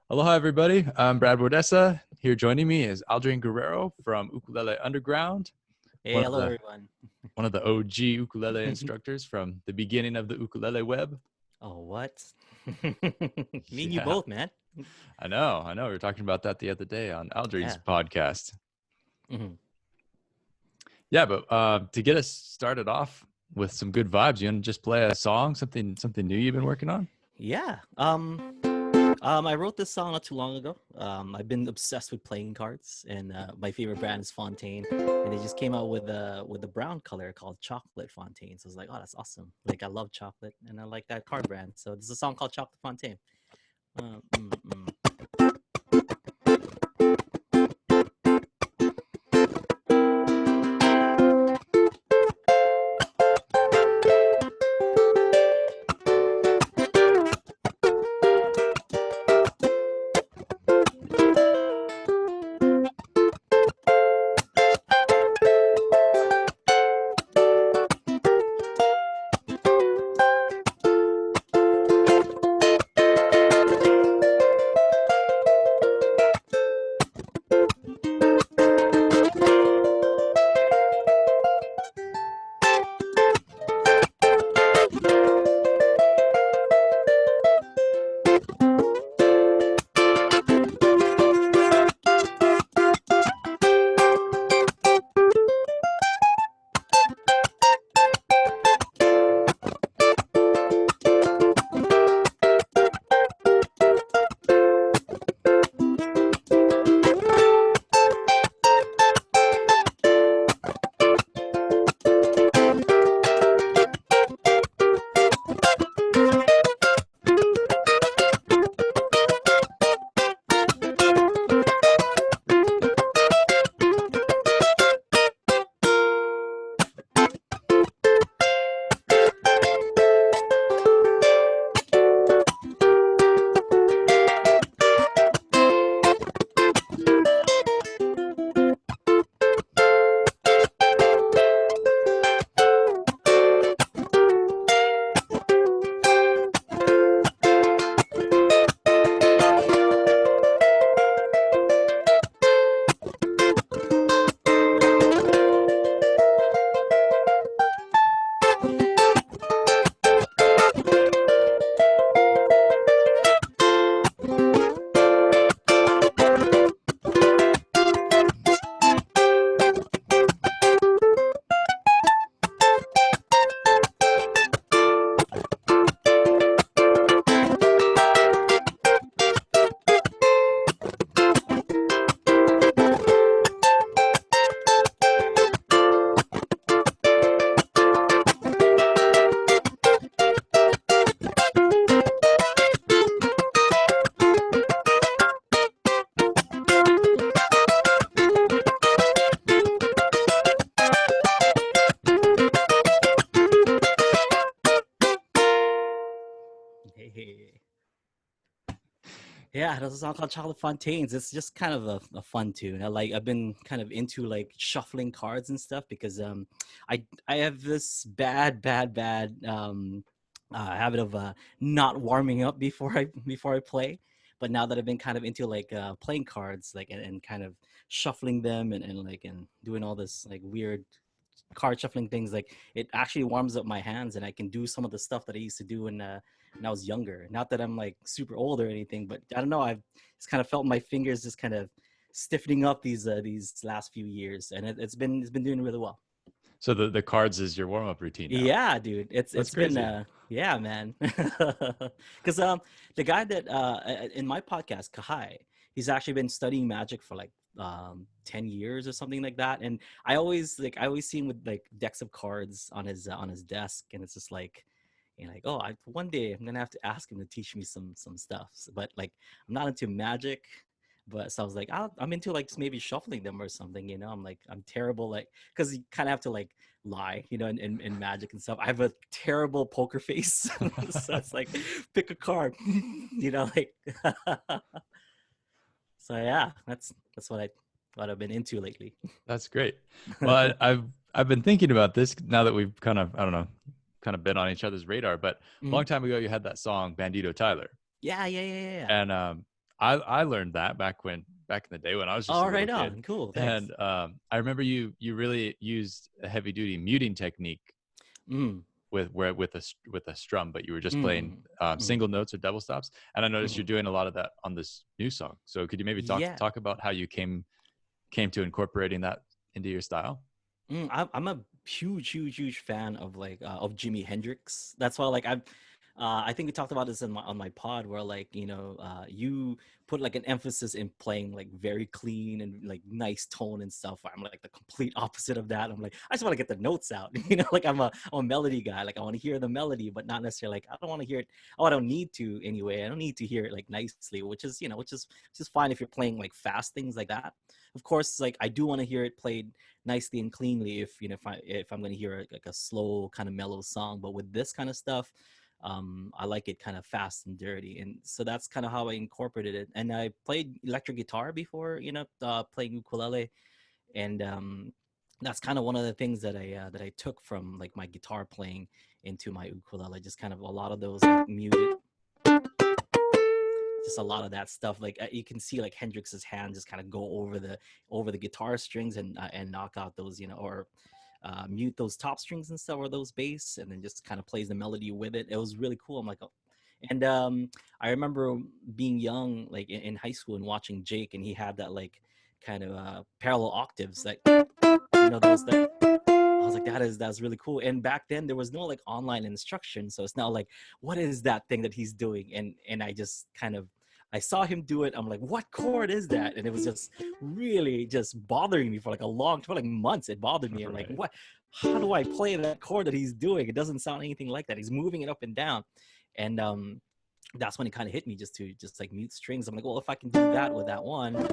Aloha, everybody. I'm Brad Bordessa. Here joining me is Aldrine Guerrero from Ukulele Underground, Hey, one of hello the everyone. one of the OG ukulele instructors from the beginning of the ukulele web. Oh, what? Me and you Yeah, both, man. I know. We were talking about that the other day on Aldrine's Yeah. podcast. hmm Yeah, but to get us started off with some good vibes, you want to just play a song, something new you've been working on? Yeah. I wrote this song not too long ago. I've been obsessed with playing cards, and my favorite brand is Fontaine, and they just came out with a brown color called Chocolate Fontaine. So I was like, oh, that's awesome. Like I love chocolate, and I like that card brand. So there's a song called Chocolate Fontaine. Uh, mm, mm. Hey. Yeah, there's a song called Chocolate Fontaines. It's just kind of a fun tune. I've been kind of into like shuffling cards and stuff because I have this bad habit of not warming up before I play. But now that I've been kind of into like playing cards like and kind of shuffling them and doing all this like weird card shuffling things, like it actually warms up my hands and I can do some of the stuff that I used to do when I was younger. Not that I'm like super old or anything, but I don't know. I've just kind of felt my fingers just kind of stiffening up these last few years, and it's been doing really well. So the cards is your warm up routine now. Yeah, dude, it's That's it's been crazy. yeah, man. Because the guy that in my podcast, Kahai, he's actually been studying magic for like 10 years or something like that, and I always see him with like decks of cards on his desk, and it's just like, like, oh, one day I'm gonna have to ask him to teach me some stuff. But like, I'm not into magic, but so I was like, I'm into like maybe shuffling them or something. I'm like, I'm terrible, like, because you kind of have to like lie, in magic and stuff. I have a terrible poker face, so it's like, pick a card, like. So yeah, that's what I've been into lately. That's great. Well, I've been thinking about this now that we've kind of, I don't know, kind of been on each other's radar. But a Mhm. long time ago, you had that song "Bandito Tyler," Yeah, yeah, yeah, yeah, yeah. and I learned that back in the day when I was just a Oh, little right kid. on. Cool. Thanks. And I remember you really used a heavy duty muting technique Mm, with a strum, but you were just playing mm, mm, single notes or double stops. And I noticed you're mm. doing a lot of that on this new song. So could you maybe Yeah. talk about how you came to incorporating that into your style? I'm a huge fan of like of Jimi Hendrix. That's why like I think we talked about this in on my pod where like you put like an emphasis in playing like very clean and like nice tone and stuff. I'm like the complete opposite of that. I'm like I just want to get the notes out. Like I'm a melody guy. Like I want to hear the melody, but not necessarily like I don't want to hear it. Oh, I don't need to anyway. I don't need to hear it like nicely, which is fine if you're playing like fast things like that. Of course, like I do want to hear it played nicely and cleanly if if I'm going to hear like a slow kind of mellow song, but with this kind of stuff I like it kind of fast and dirty, and so that's kind of how I incorporated it. And I played electric guitar before, playing ukulele, and that's kind of one of the things that I took from like my guitar playing into my ukulele, just kind of a lot of those like muted, just a lot of that stuff. Like you can see like Hendrix's hand just kind of go over the guitar strings and knock out those, or mute those top strings and stuff or those bass, and then just kind of plays the melody with it. It was really cool. I'm like, oh. And I remember being young, like in high school, and watching Jake, and he had that like kind of parallel octaves, like those that I was like, that's really cool. And back then there was no like online instruction. So it's not like, what is that thing that he's doing? And I just kind of I saw him do it. I'm like, what chord is that? And it was just really just bothering me for like months. It bothered me. I'm like, Right. what? How do I play that chord that he's doing? It doesn't sound anything like that. He's moving it up and down. And that's when it kind of hit me just like mute strings. I'm like, well, if I can do that with that one,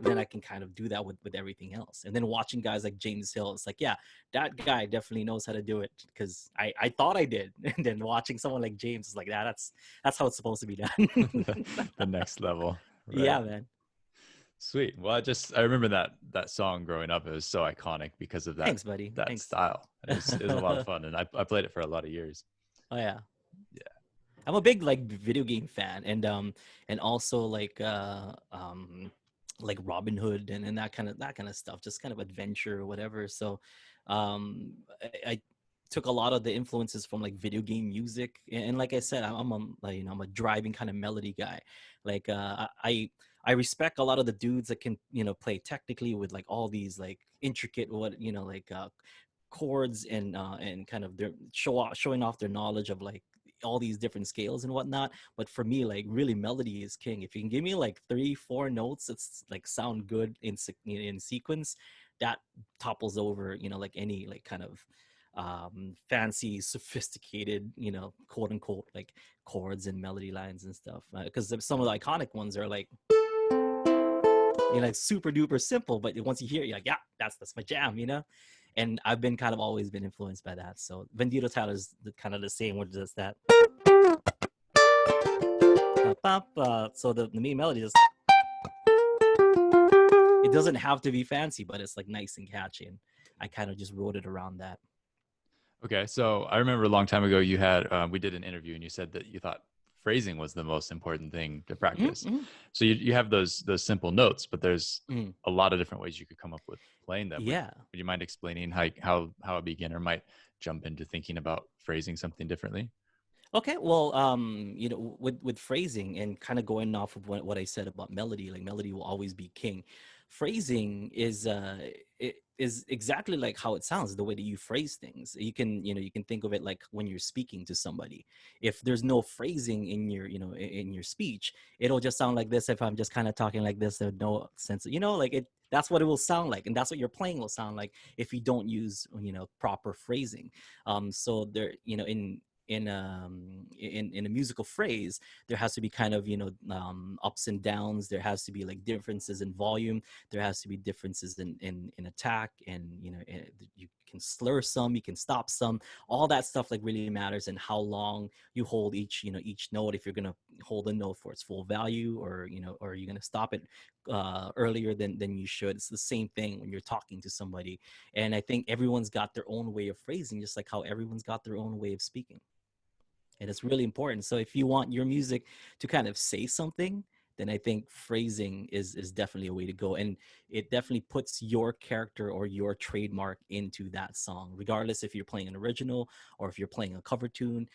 then I can kind of do that with everything else. And then watching guys like James Hill, it's like, yeah, that guy definitely knows how to do it, because I thought I did. And then watching someone like James is like, that's how it's supposed to be done. The next level, right? Yeah, man. Sweet. Well, I remember that song growing up. It was so iconic because of Thanks, buddy. that Thanks. style. It was a lot of fun, and I played it for a lot of years. Oh yeah. Yeah. I'm a big like video game fan, and also like Robin Hood and that kind of stuff, just kind of adventure or whatever. So I took a lot of the influences from like video game music, and like I said, I'm like, I'm a driving kind of melody guy. Like I respect a lot of the dudes that can play technically with like all these like intricate chords and kind of their showing off their knowledge of like all these different scales and whatnot. But for me, like really melody is king. If you can give me like 3 4 notes that's like sound good in sequence, that topples over like any like kind of fancy sophisticated quote unquote like chords and melody lines and stuff, because some of the iconic ones are like like super duper simple, but once you hear it, you're like, yeah, that's my jam. And I've been kind of always been influenced by that. So Vendito Tyler's kind of the same, what does that. So the main melody is, it doesn't have to be fancy, but it's like nice and catchy, and I kind of just wrote it around that. Okay. So I remember a long time ago you had we did an interview and you said that you thought phrasing was the most important thing to practice. Mm-hmm. So you have those simple notes, but there's Mm. a lot of different ways you could come up with playing them. Yeah. Would you mind explaining how a beginner might jump into thinking about phrasing something differently? Okay, well, with phrasing and kind of going off of what I said about melody, like melody will always be king. Phrasing is exactly like how it sounds, the way that you phrase things. You can think of it like when you're speaking to somebody. If there's no phrasing in your in your speech, it'll just sound like this. If I'm just kind of talking like this, there's no sense, like it. That's what it will sound like, and that's what your playing will sound like if you don't use proper phrasing. So there, in a musical phrase, there has to be kind of ups and downs. There has to be like differences in volume. There has to be differences in attack, and you can slur some, you can stop some. All that stuff like really matters, and how long you hold each note. If you're gonna hold a note for its full value, or you're gonna stop it earlier than you should. It's the same thing when you're talking to somebody. And I think everyone's got their own way of phrasing, just like how everyone's got their own way of speaking, and it's really important. So if you want your music to kind of say something, then I think phrasing is definitely a way to go, and it definitely puts your character or your trademark into that song, regardless if you're playing an original or if you're playing a cover tune.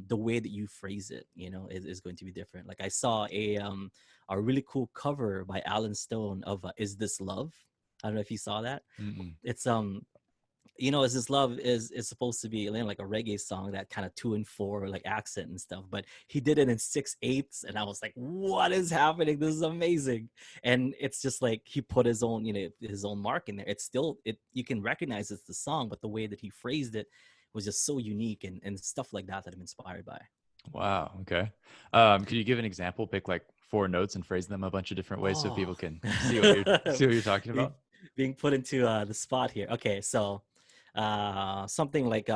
The way that you phrase it, is going to be different. Like I saw a really cool cover by Alan Stone of "Is This Love." I don't know if you saw that. Mm-mm. It's "Is This Love" is supposed to be like a reggae song, that kind of 2 and 4 like accent and stuff, but he did it in 6/8, and I was like, what is happening? This is amazing. And it's just like he put his own, his own mark in there. It's still, it you can recognize it's the song, but the way that he phrased it was just so unique, and stuff like that I'm inspired by. Wow. Okay. Could you give an example? Pick like 4 notes and phrase them a bunch of different ways so Oh. people can see what you're talking being, about. being put into the spot here. Okay, so something like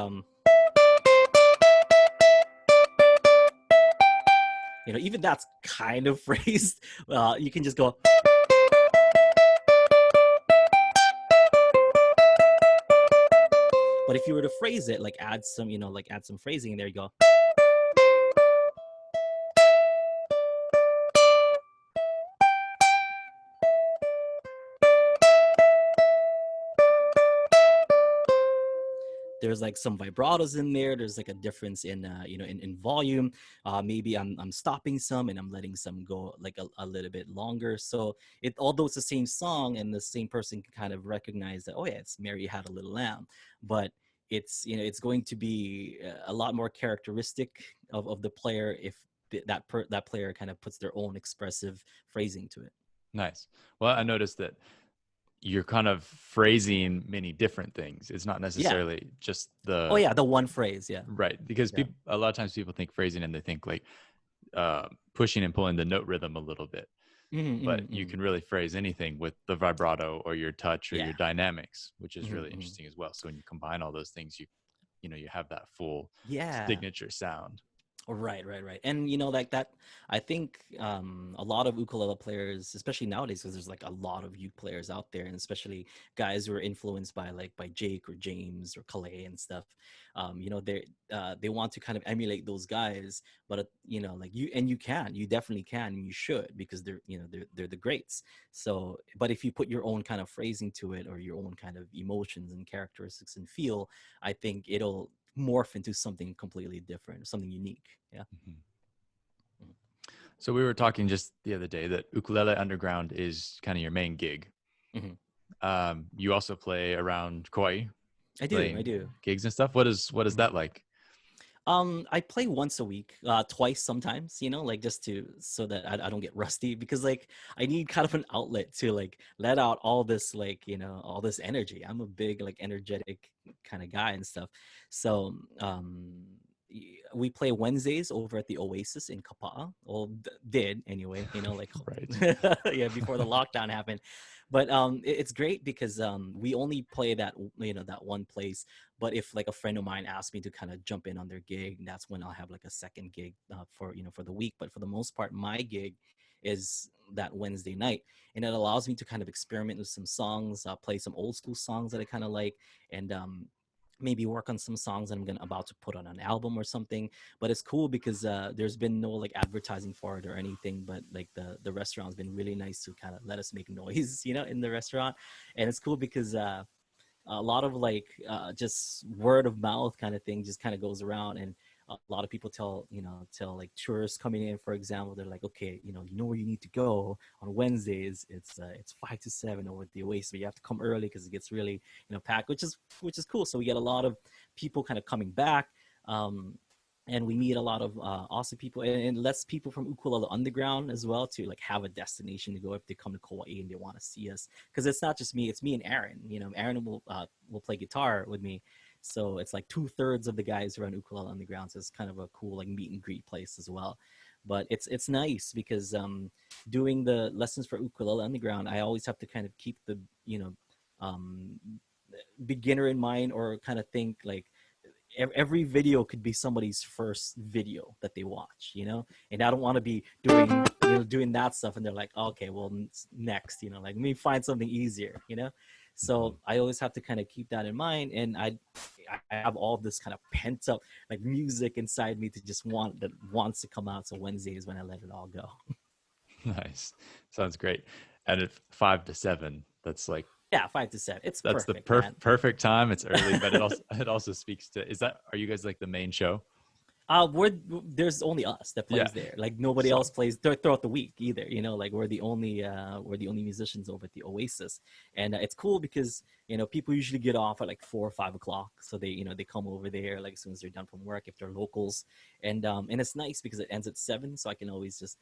even that's kind of phrased. You can just go, but if you were to phrase it, like add some, add some phrasing, and there you go. There's like some vibratos in there. There's like a difference in in volume. Maybe I'm stopping some and I'm letting some go like a little bit longer. So although it's the same song and the same person can kind of recognize that, oh yeah, it's Mary Had a Little Lamb, but it's going to be a lot more characteristic of the player if that player kind of puts their own expressive phrasing to it. Nice. Well, I noticed that you're kind of phrasing many different things. It's not Yeah. necessarily just Oh the yeah, the one phrase. Yeah. right, because Yeah. people a lot of times people think phrasing and they think like pushing and pulling the note rhythm a little bit, Mm-hmm, but mm-hmm, you mm-hmm. can really phrase anything with the vibrato or your touch or Yeah. your dynamics, which is Mm-hmm, really mm-hmm. interesting as well. So when you combine all those things, you have that full Yeah. signature sound. Right, right, right. And like that, I think a lot of ukulele players, especially nowadays, because there's like a lot of uke players out there, and especially guys who are influenced by by Jake or James or Calais and stuff. They want to kind of emulate those guys, but like you definitely can, and you should, because they're the greats. So, but if you put your own kind of phrasing to it, or your own kind of emotions and characteristics and feel, I think it'll morph into something completely different, something unique. Yeah. Mhm. So we were talking just the other day that Ukulele Underground is kind of your main gig. Hmm. You also play around Kauai, I do. I playing do. gigs and stuff. What is Mhm. that like? I play once a week, twice sometimes, like just so that I don't get rusty, because like I need kind of an outlet to like let out all this, like, all this energy. I'm a big, like, energetic kind of guy and stuff. So, we play Wednesdays over at the Oasis in Kapa'a. Well, did anyway, like, Right. yeah, before the lockdown happened. But it's great because we only play that one place. But if like a friend of mine asks me to kind of jump in on their gig, that's when I'll have like a second gig for the week. But for the most part, my gig is that Wednesday night, and it allows me to kind of experiment with some songs, play some old school songs that I kind of like, and maybe work on some songs that I'm about to put on an album or something. But it's cool because there's been no like advertising for it or anything, but like the restaurant's been really nice to kind of let us make noise, in the restaurant. And it's cool because a lot of like just word of mouth kind of thing just kind of goes around, and a lot of people tell like tourists coming in, for example, they're like, okay, you know where you need to go on Wednesdays. It's 5 to 7 over at the Oasis, but you have to come early because it gets really packed, which is cool. So we get a lot of people kind of coming back, um and we meet a lot of awesome people, and lets people from Ukulele Underground as well to like have a destination to go if they come to Kauai and they want to see us, because it's not just me, it's me and Aaron. Aaron will play guitar with me, so it's like 2/3 of the guys who run Ukulele Underground. So it's kind of a cool like meet and greet place as well. But it's nice because doing the lessons for Ukulele Underground, I always have to kind of keep the um, beginner in mind, or kind of think like every video could be somebody's first video that they watch, and I don't want to be doing that stuff, and they're like, okay, well, next, like, let me find something easier. Mhm. So I always have to kind of keep that in mind, and I have all this kind of pent up like music inside me to just wants to come out. So Wednesday is when I let it all go. Nice. Sounds great. And at 5 to 7, that's like Yeah, 5 to 7. It's that's the perfect, man. perfect time. It's early, but it also speaks to, is that, are you guys like the main show? There's only us that Yeah. plays there. Like nobody else So plays throughout the week either. You know, like we're the only musicians over at the Oasis, and it's cool because people usually get off at like 4 or 5 o'clock, so they come over there like as soon as they're done from work if they're locals, and it's nice because it ends at 7, so I can always just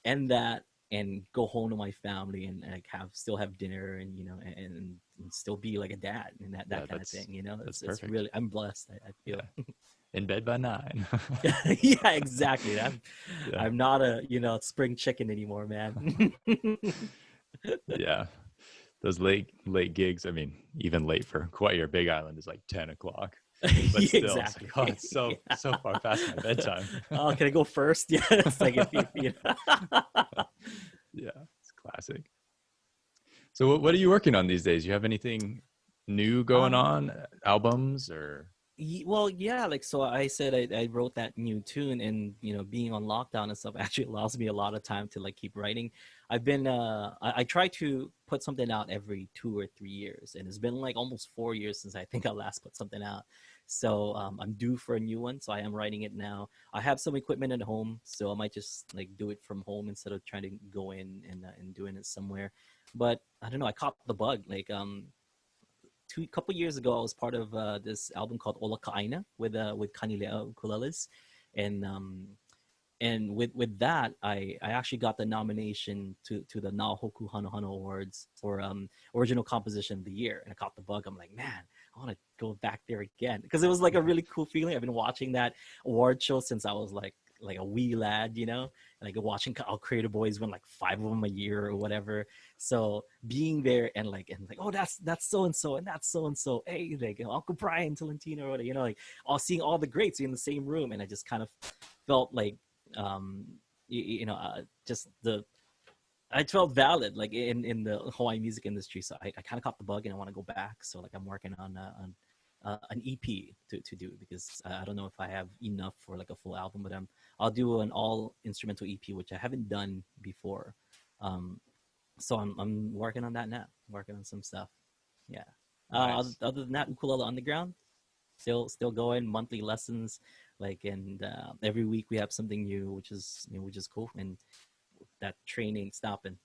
end that and go home to my family and like still have dinner and and still be like a dad and yeah, that kind of thing. that's It's perfect. really, I'm blessed. I feel. Yeah. In bed by 9. Yeah, exactly. Yeah. I'm not a spring chicken anymore, man. Yeah. Those late gigs, I mean, even late for quite your Big Island is like 10 o'clock. But Yeah, still, it's like, exactly. oh, it's Yeah. so far past my bedtime. Oh, can I go first? Yeah, it's like if you Yeah, it's classic. So what are you working on these days? You have anything new going um on? Albums or Well, yeah, like so I said I wrote that new tune, and being on lockdown and stuff actually allows me a lot of time to like keep writing. I try to put something out every 2 or 3 years, and it's been like almost 4 years since I think I last put something out. So I'm due for a new one, so I am writing it now. I have some equipment at home, so I might just like do it from home instead of trying to go in and doing it somewhere. But I don't know, I caught the bug. Like couple years ago, I was part of this album called Ola Kaina with Kanilea ukuleles, and with that, I actually got the nomination to the Naohoku Hano Hano Awards for original composition of the year, and I caught the bug. I'm like, man, I want to go back there again because it was like a really cool feeling. I've been watching that award show since I was like a wee lad, like watching our creator boys win like 5 of them a year or whatever. So being there and oh, that's so and so and that's so and so. Hey, like Uncle Brian Tolentino or whatever, like all seeing all the greats in the same room, and I just kind of felt like um just the I felt valid like in the Hawaii music industry. So I kind of caught the bug and I want to go back. So like I'm working on an EP to do because I don't know if I have enough for like a full album, but I'll do an all instrumental EP, which I haven't done before. Um, so I'm working on that now. Working on some stuff. Yeah. nice? Other than that, Ukulele Underground still going, monthly lessons, like, and every week we have something new, which is cool, and that training stopping.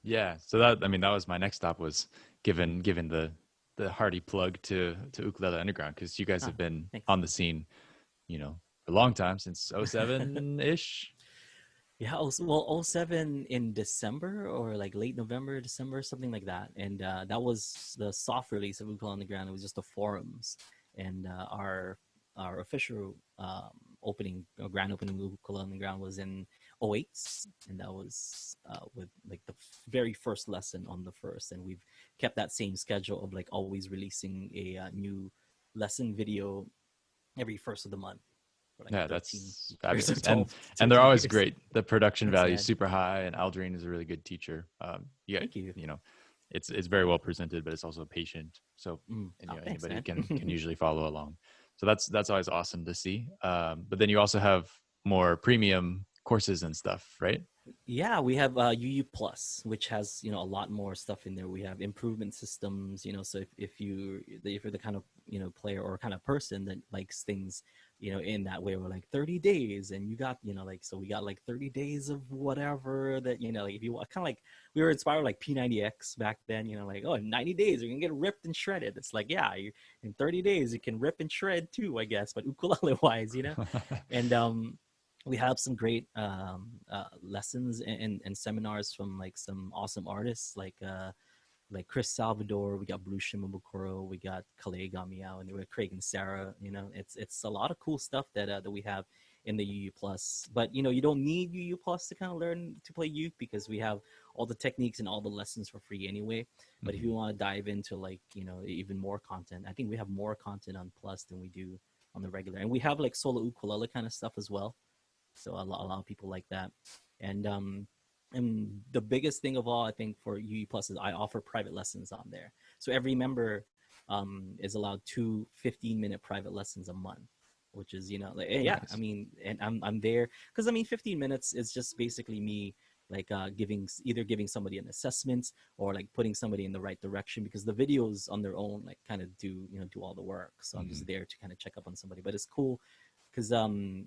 Yeah. So that, I mean, that was my next stop, was given the hearty plug to Ukulele Underground, because you guys Ah, have been thanks. on the scene, for a long time, since '07 ish. Yeah, well, '07 in December or like late November, December, something like that. And that was the soft release of Ukulele on the Ground. It was just the forums, and our official opening, grand opening of Ukulele on the Ground was in '08, and that was with like the very first lesson on the first. And we've kept that same schedule of like always releasing a new lesson video every first of the month for like Yeah, 13 that's years or fabulous. And 12, and they're 13 always years. great. The production Thanks, value is man. super high, and Aldrine is a really good teacher. Yeah, Thank you. it's very well presented, but it's also patient. So, and Oh, thanks, anybody man. can usually follow along. So that's always awesome to see. But then you also have more premium courses and stuff, right? Yeah, we have UU Plus, which has a lot more stuff in there. We have improvement systems, so if you're the kind of player or kind of person that likes things in that way, we're like 30 days, and you got like, so we got like 30 days of whatever that like if you kind of like, we were inspired like P90X back then, like, oh, in 90 days you're gonna get ripped and shredded. It's like, yeah, in 30 days you can rip and shred too, I guess, but ukulele wise, and we have some great lessons and seminars from like some awesome artists like Chris Salvador. We got Blue Shimabukuro, we got Kalei Gamiao, and we have Craig and Sarah. It's a lot of cool stuff that we have in the UU Plus. But you don't need UU Plus to kind of learn to play uke, because we have all the techniques and all the lessons for free anyway. But if Mhm. you want to dive into like even more content, I think we have more content on Plus than we do on the regular, and we have like solo ukulele kind of stuff as well. So a lot of people like that. And the biggest thing of all, I think, for UE Plus is I offer private lessons on there. So every member is allowed two 15-minute private lessons a month. which is, you know, like, yeah, I Nice. mean, and I'm there because I mean 15 minutes is just basically me like either giving somebody an assessment or like putting somebody in the right direction, because the videos on their own like kind of do, you know, do all the work. So I'm Hmm. just there to kind of check up on somebody. But it's cool because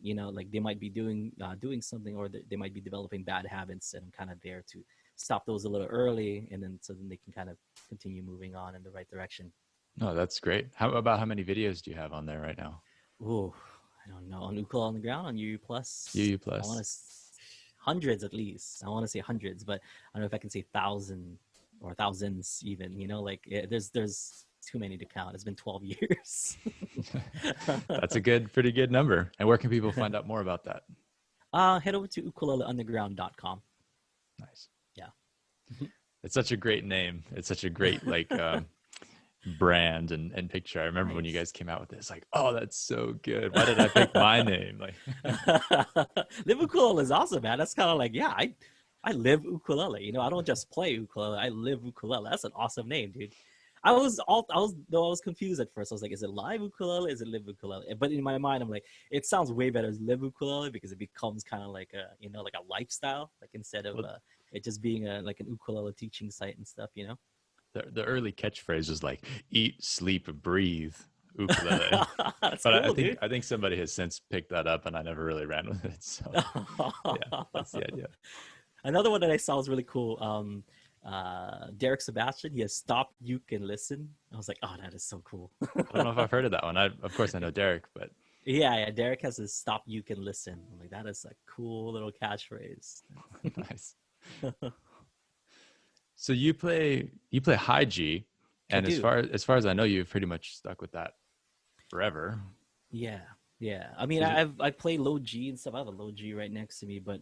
you know, like they might be doing something, or they might be developing bad habits, and I'm kind of there to stop those a little early, and then so then they can kind of continue moving on in the right direction. No, that's great. How about how many videos do you have on there right now? Oh, I don't know. On Ukulele Underground, on UU Plus, UU I want plus. to hundreds at least. I want to say hundreds, but I don't know if I can say thousand or thousands even. You know, like there's too many to count. It's been 12 years. That's a good, pretty good number. And where can people find out more about that? Head over to ukuleleunderground.com. Nice. Yeah. It's such a great name. It's such a great like brand and picture. I remember when you Nice. guys came out with this, like, oh, that's so good. Why did I pick my name? Like, Live ukulele is awesome, man. That's kind of like, yeah, I live ukulele. You know, I don't just play ukulele. I live ukulele. That's an awesome name, dude. I was confused at first. I was like, is it live ukulele? Is it live ukulele? But in my mind, I'm like, it sounds way better as live ukulele because it becomes kind of like a, you know, like a lifestyle, like instead of well, it just being a like an ukulele teaching site and stuff, you know. the early catchphrase was like eat, sleep, breathe, ukulele. That's But cool, dude. I think somebody has since picked that up, and I never really ran with it. So yeah, that's the idea. Another one that I saw was really cool. Derek Sebastian, he has Stop, You Can Listen. I was like, oh, that is so cool. I don't know if I've heard of that one. I of course I know Derek, but Yeah, Derek has his Stop, You Can Listen. I'm like, that is a cool little catchphrase. nice. So you play high G, I and do. as far as I know, you've pretty much stuck with that forever. Yeah, yeah. I mean, 'Cause you, I play low G and stuff. I have a low G right next to me, but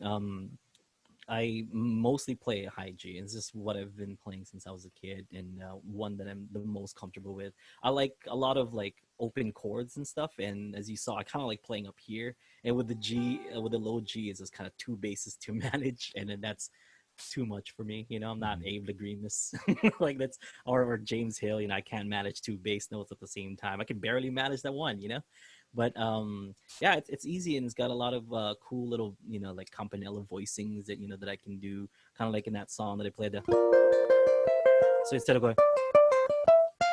I mostly play high G. It's just what I've been playing since I was a kid, and one that I'm the most comfortable with. I like a lot of like open chords and stuff, and as you saw, I kind of like playing up here. And with the G, with the low G, is just kind of two basses to manage, and then that's too much for me. You know, I'm not Mhm. able to green this like that's or James Hill. You know, I can't manage two bass notes at the same time. I can barely manage that one. You know, but yeah, it's easy, and it's got a lot of cool little, you know, like campanella voicings that, you know, that I can do, kind of like in that song that I played. So instead of going,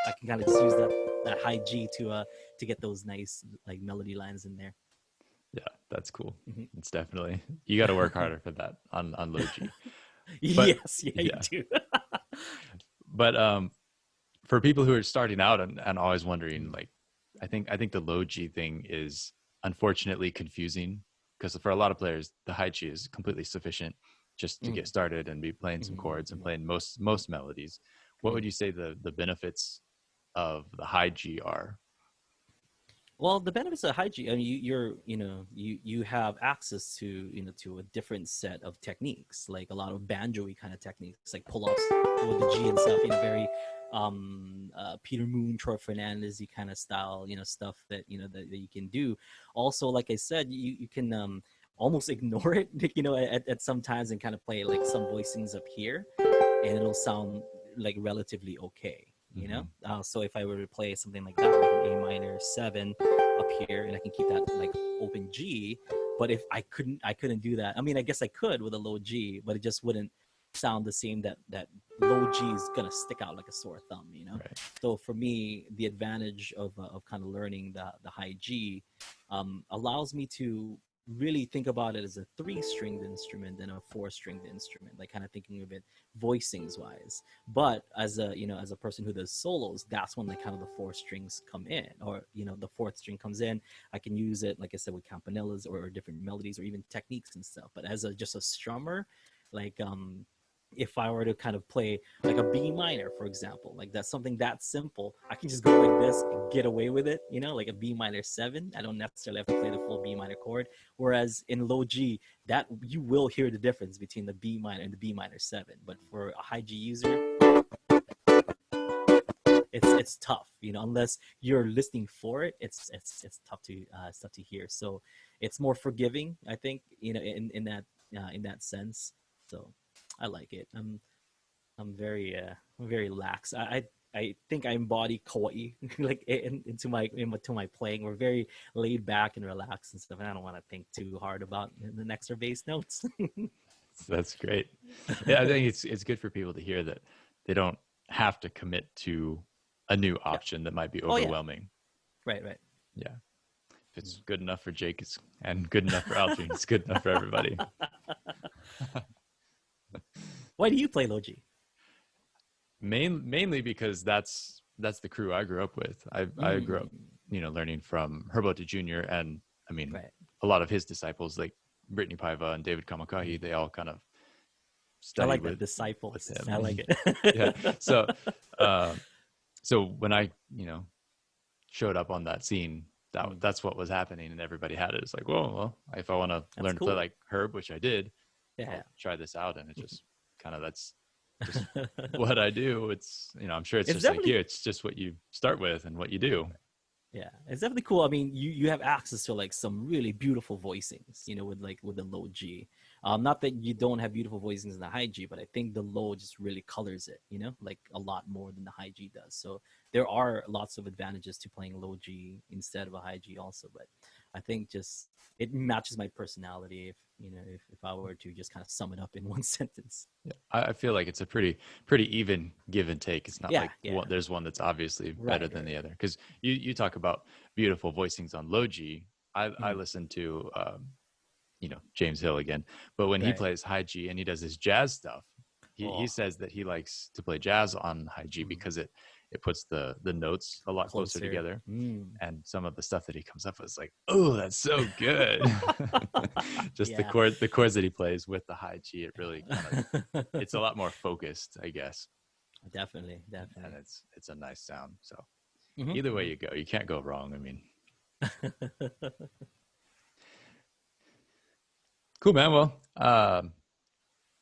I can kind of just use that high G to get those nice like melody lines in there. Yeah, that's cool. Mhm. It's definitely you got to work harder for that on low G. But Yes, yeah, you yeah, do. but for people who are starting out and always wondering, like, I think the low G thing is unfortunately confusing because for a lot of players, the high G is completely sufficient just to Mm, get started and be playing some mhm, chords and mhm, playing most melodies. What mhm. would you say the benefits of the high G are? Well, the benefits of high G, I mean, you're, you know, you have access to, you know, to a different set of techniques, like a lot of banjo-y kind of techniques, like pull-ups with the G and stuff, you know, very Peter Moon, Troy Fernandez kind of style, you know, stuff that, you know, that you can do. Also, like I said, you can almost ignore it, you know, at some times, and kind of play like some voicings up here, and it'll sound like relatively okay, you know. Hmm. So if I were to play something like that, like an A minor 7 up here, and I can keep that like open G. But if I couldn't do that. I mean, I guess I could with a low G, but it just wouldn't sound the same. That low G is gonna stick out like a sore thumb, you know. Right. So for me, the advantage of kind of learning the high G allows me to really think about it as a three-stringed instrument and a four-stringed instrument, like kind of thinking of it voicings wise. But as a, you know, as a person who does solos, that's when like kind of the four strings come in, or, you know, the fourth string comes in. I can use it, like I said, with campanellas or different melodies or even techniques and stuff. But as a just a strummer, like if I were to kind of play like a B minor, for example, like that's something that simple, I can just go like this and get away with it, you know, like a B minor 7. I don't necessarily have to play the full B minor chord. Whereas in low G, that you will hear the difference between the B minor and the B minor 7. But for a high G user, it's tough, you know, unless you're listening for it. It's tough to hear. So it's more forgiving, I think, you know, in that sense. So I like it. I'm very lax. I think I embody kawaii like into my playing. We're very laid back and relaxed and stuff, and I don't want to think too hard about the next or bass notes. That's great. Yeah, I think it's good for people to hear that they don't have to commit to a new Yeah. option that might be Oh yeah. overwhelming. Right. Right. Yeah. If it's good enough for Jake and good enough for Aldrine, it's good enough for everybody. Why do you play Logi? Mainly because that's the crew I grew up with. I grew up, Mm, learning from Herbote Jr. and I mean right. a lot of his disciples like Brittany Paiva and David Kamakahi. They all kind of I studied like that, with disciples. I like him. Yeah. it. So um, so when I showed up on that scene, that's what was happening, and everybody had it. It's like, well, if I want to That's learn to play cool. like Herb, which I did, Yeah. I'll try this out, and it just kind of that's just what I do. It's I'm sure it's It's just like you. definitely It's just what you start with and what you do. yeah, it's definitely cool. I mean, you have access to like some really beautiful voicings, with the low G. Not that you don't have beautiful voicings in the high G, but I think the low just really colors it, like a lot more than the high G does. So there are lots of advantages to playing low G instead of a high G also. But I think just it matches my personality if I were to just kind of sum it up in one sentence. Yeah, I feel like it's a pretty even give and take. It's not Yeah, like yeah. there's one that's obviously better Right, than right, the right. other. Because you talk about beautiful voicings on low G. I Mhm. listen to James Hill again, but when he Right. plays high G and he does his jazz stuff, he Oh, says that he likes to play jazz on high G mm, because it puts the notes a lot closer closer. together. Mm. And some of the stuff that he comes up with is like, oh, that's so good. Just Yeah. the chords that he plays with the high G, it really kind of it's a lot more focused, I guess, Definitely, and definitely. it's a nice sound. So Hmm, either way hmm. you go, you can't go wrong. I mean, cool, man. Well,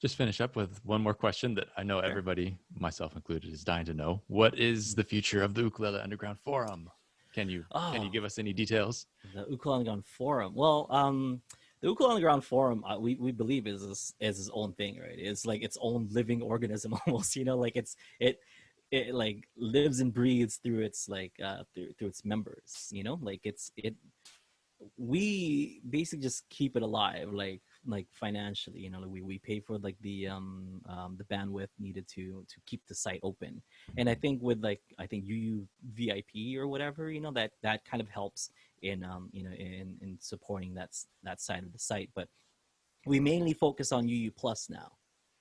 just finish up with one more question that I know Sure. everybody, myself included, is dying to know. What is Mm. the future of the Ukulele Underground Forum? Can you Oh, give us any details? the Ukulele Underground forum. Well, the Ukulele Underground forum, we believe is its own thing, right? It's like its own living organism almost. Like it like lives and breathes through its like through its members. Like it we basically just keep it alive like financially, like we pay for like the bandwidth needed to keep the site open. And I think with like I think vip or whatever, that kind of helps in supporting that side of the site. But we mainly focus on uu plus now.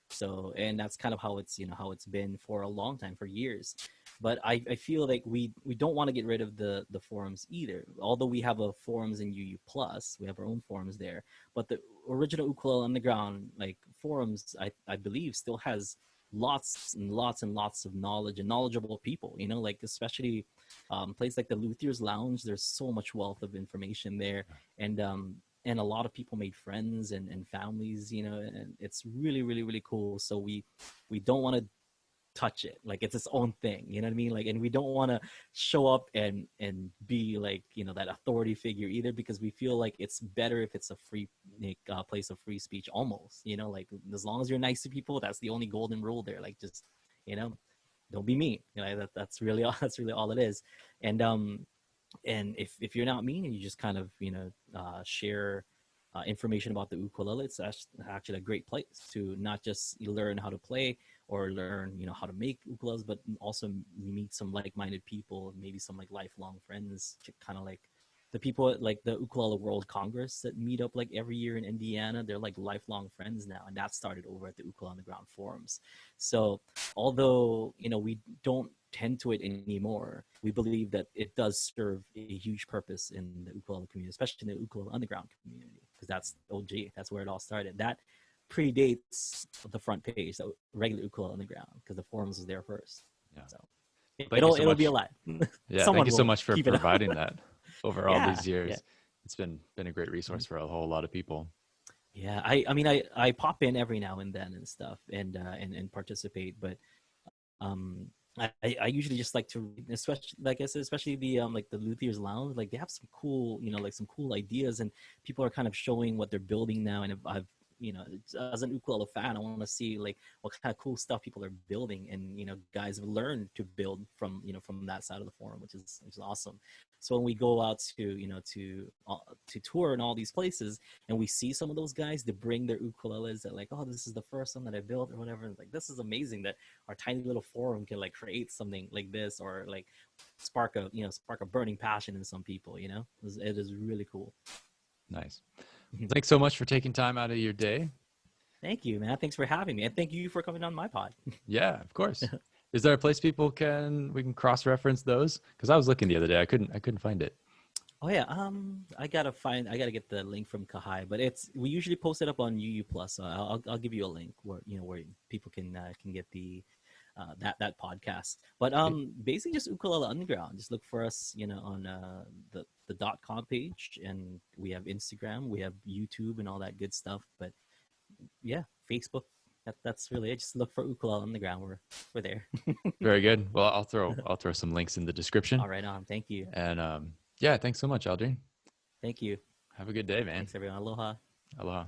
So, and that's kind of how it's been for a long time, for years. But I feel like we don't want to get rid of the forums either. Although we have a forums in uu plus, we have our own forums there. But the original ukulele underground like forums, I believe, still has lots and lots and lots of knowledge and knowledgeable people, like especially places like the Luthier's Lounge. There's so much wealth of information there. And a lot of people made friends and families, and it's really, really, really cool. So we don't want to touch it like it's its own thing, you know what I mean? Like, and we don't want to show up and be like, that authority figure either, because we feel like it's better if it's a free like, place of free speech almost, like as long as you're nice to people, that's the only golden rule there. Like, just, you know don't be mean, that's really all that's really all it is. And if you're not mean and you just kind of share information about the ukulele, it's actually a great place to not just learn how to play or learn how to make ukuleles, but also meet some like-minded people, maybe some like lifelong friends, kind of like the people at like the Ukulele World Congress that meet up like every year in Indiana. They're like lifelong friends now, and that started over at the Ukulele Underground forums. So although we don't tend to it anymore, we believe that it does serve a huge purpose in the ukulele community, especially in the Ukulele Underground community, because that's OG. That's where it all started. That predates the front page, the regular Ukulele Underground, because the forums was there first. Yeah. So Well, thank you it'll so it'll be much. alive. Yeah, thank Someone you so will much for keep it up. providing that over all Yeah, these yeah. years. It's been a great resource for a whole lot of people. Yeah, I mean I pop in every now and then and stuff, and participate, but I usually just like to read, especially like I said, especially the like the Luthier's Lounge. Like they have some cool, like some cool ideas, and people are kind of showing what they're building now. And I've as an ukulele fan, I want to see like what kind of cool stuff people are building, and guys have learned to build from from that side of the forum, which is awesome. So when we go out to to tour in all these places, and we see some of those guys, they bring their ukuleles that like, oh, this is the first one that I built or whatever. Like, this is amazing that our tiny little forum can like create something like this, or like spark a burning passion in some people. It is really cool. Nice. Thanks so much for taking time out of your day. Thank you, man. Thanks for having me, and thank you for coming on my pod. Yeah, of course. Is there a place we can cross-reference those? Because I was looking the other day, I couldn't find it. Oh yeah, I gotta get the link from Kahai, but we usually post it up on UU Plus. So I'll give you a link where people can get the that podcast. But basically just Ukulele Underground. Just look for us, on the .com page, and we have Instagram, we have YouTube, and all that good stuff. But yeah, Facebook. That's really it. Just look for Ukulele Underground. We're there. Very good. Well, I'll throw some links in the description. All right, on. Thank you. And yeah, thanks so much, Aldrine. Thank you. Have a good day, man. Thanks, everyone. Aloha. Aloha.